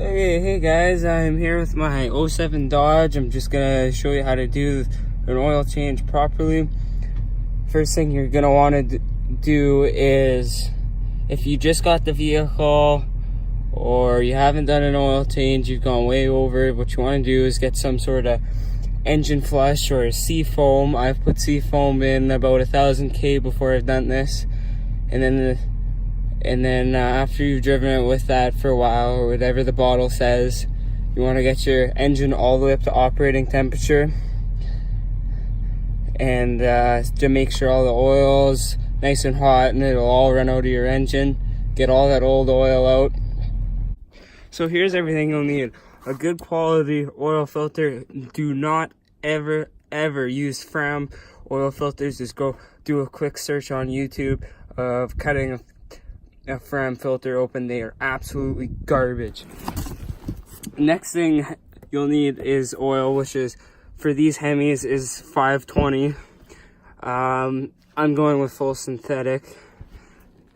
Hey guys, I'm here with my '07 Dodge. I'm just gonna show you how to do an oil change properly. First thing you're gonna want to do is, if you just got the vehicle or you haven't done an oil change, you've gone way over, what you want to do is get some sort of engine flush or sea foam. I've put sea foam in about 1000 before I've done this, and then after you've driven it with that for a while, or whatever the bottle says, you want to get your engine all the way up to operating temperature, and to make sure all the oil's nice and hot and it'll all run out of your engine. Get all that old oil out. So here's everything you'll need. A good quality oil filter. Do not ever use Fram oil filters. Just go do a quick search on YouTube of cutting a Fram filter open. They are absolutely garbage. Next thing you'll need is oil, which is, for these Hemis, is 520. I'm going with full synthetic.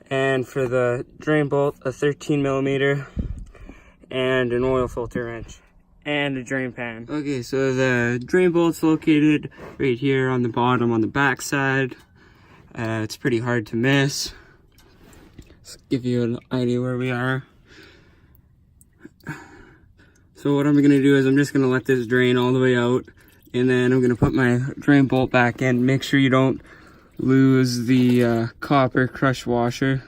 And for the drain bolt, a 13mm, and an oil filter wrench, and a drain pan. Okay, so the drain bolt's located right here on the bottom on the back side. It's pretty hard to miss. Let's give you an idea where we are. So what I'm gonna do is I'm just gonna let this drain all the way out, and then I'm gonna put my drain bolt back in. Make sure you don't lose the copper crush washer,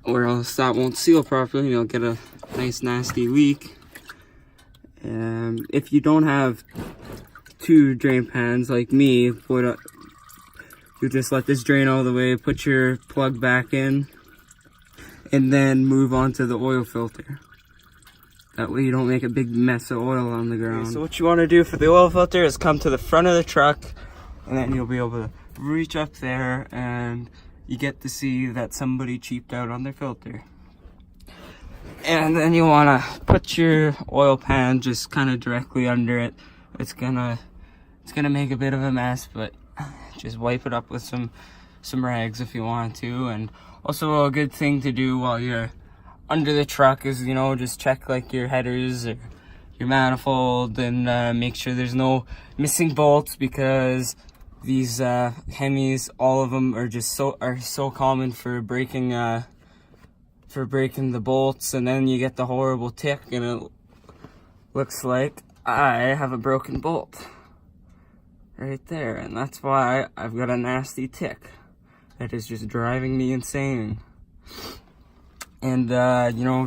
or else that won't seal properly. You'll get a nice nasty leak. If you don't have two drain pans like me, you just let this drain all the way, put your plug back in, and then move on to the oil filter. That way you don't make a big mess of oil on the ground. Okay, so what you want to do for the oil filter is come to the front of the truck, and then you'll be able to reach up there and you get to see that somebody cheaped out on their filter. And then you want to put your oil pan just kind of directly under it. It's gonna make a bit of a mess, but just wipe it up with some rags if you want to. And also a good thing to do while you're under the truck is, just check like your headers or your manifold, and make sure there's no missing bolts, because these Hemis, all of them are just so common for breaking the bolts, and then you get the horrible tick, and it looks like I have a broken bolt right there, and that's why I've got a nasty tick that is just driving me insane. And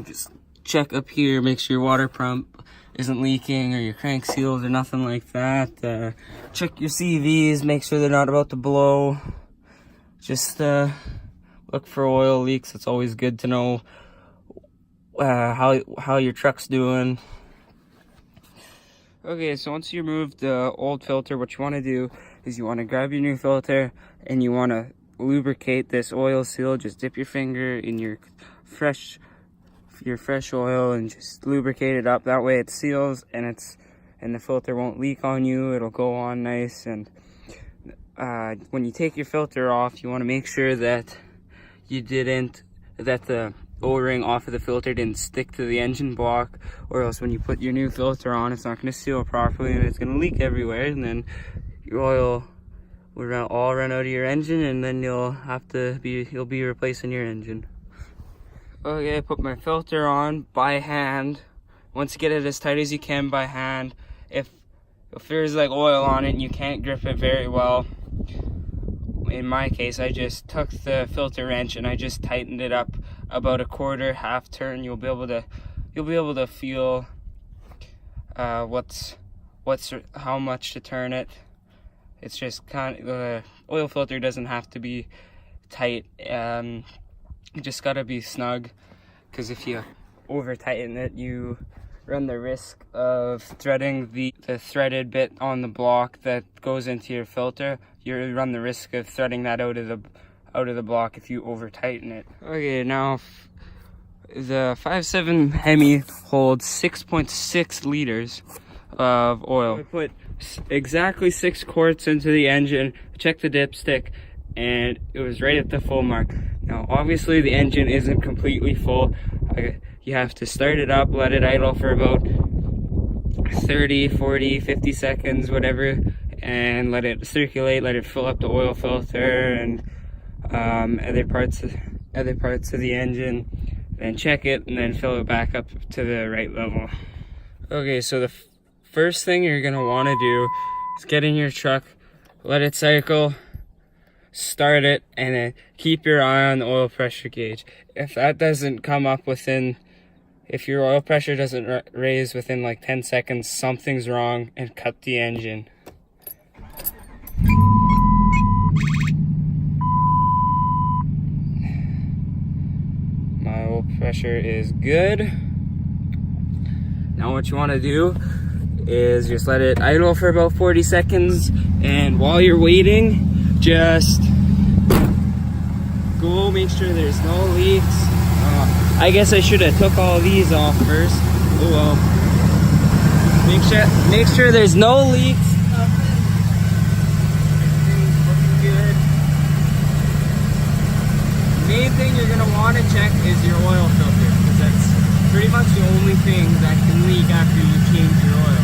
just check up here, make sure your water pump isn't leaking, or your crank seals or nothing like that. Check your CVs, make sure they're not about to blow. Just look for oil leaks. It's always good to know how your truck's doing. Okay, so once you remove the old filter, what you want to do is you want to grab your new filter and you want to lubricate this oil seal. Just dip your finger in your fresh oil and just lubricate it up. That way it seals, and the filter won't leak on you. It'll go on nice. And when you take your filter off, you want to make sure that the O-ring off of the filter didn't stick to the engine block, or else when you put your new filter on, it's not going to seal properly and it's going to leak everywhere, and then your oil will all run out of your engine, and then you'll be replacing your engine. Okay, I put my filter on by hand. Once you get it as tight as you can by hand, if there's like oil on it and you can't grip it very well, in my case, I just took the filter wrench and I just tightened it up about a quarter, half turn. You'll be able to feel how much to turn it. It's just the oil filter doesn't have to be tight. You just gotta be snug, because if you over tighten it, you run the risk of threading the threaded bit on the block that goes into your filter. You run the risk of threading that out of the block if you over tighten it. Okay, now the 5.7 Hemi holds 6.6 liters of oil. I put exactly 6 quarts into the engine, checked the dipstick, and it was right at the full mark. Now obviously the engine isn't completely full. you have to start it up, let it idle for about 30, 40, 50 seconds, whatever, and let it circulate, let it fill up the oil filter and other parts of the engine, then check it and then fill it back up to the right level. Okay, so the first thing you're gonna want to do is get in your truck, let it cycle, start it, and then keep your eye on the oil pressure gauge. If that doesn't come up within, if your oil pressure doesn't raise within like 10 seconds, something's wrong, and cut the engine. My oil pressure is good. Now what you want to do is just let it idle for about 40 seconds, and while you're waiting, just go make sure there's no leaks. I guess I should have took all these off first. Oh well. Make sure there's no leaks. Everything's looking good. The main thing you're gonna want to check is your oil filter, because that's pretty much the only thing that can leak after you change your oil.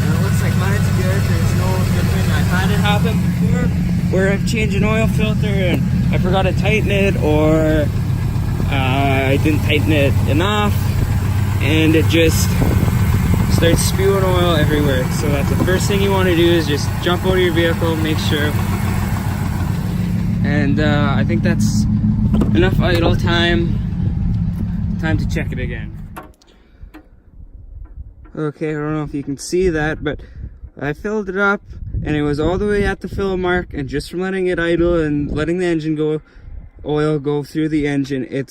And it looks like mine's good. There's no different. I've had it happen before where I've changed an oil filter and I forgot to tighten it, or I didn't tighten it enough, and it just starts spewing oil everywhere. So that's the first thing you want to do, is just jump out of your vehicle, make sure. And I think that's enough idle time. Time to check it again. Okay, I don't know if you can see that, but I filled it up and it was all the way at the fill mark, and just from letting it idle and letting the engine go, oil go through the engine, I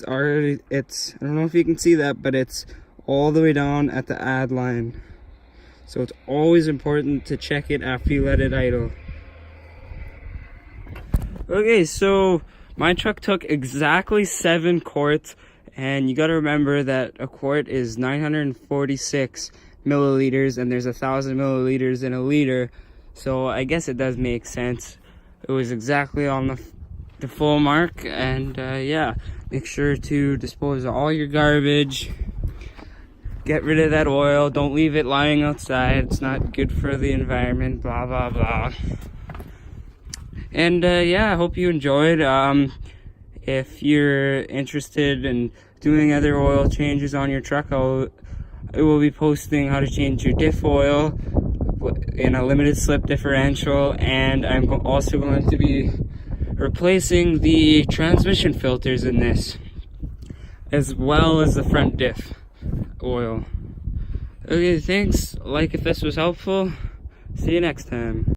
don't know if you can see that, but it's all the way down at the add line. So it's always important to check it after you let it idle. Okay, so my truck took exactly 7 quarts, and you got to remember that a quart is 946 milliliters, and there's 1,000 milliliters in a liter. So I guess it does make sense. It was exactly on the full mark, and yeah, make sure to dispose of all your garbage. Get rid of that oil. Don't leave it lying outside. It's not good for the environment. Blah blah blah. And yeah, I hope you enjoyed. If you're interested in doing other oil changes on your truck, I will be posting how to change your diff oil in a limited slip differential, and I'm also going to be replacing the transmission filters in this, as well as the front diff oil. Okay, thanks. Like if this was helpful. See you next time.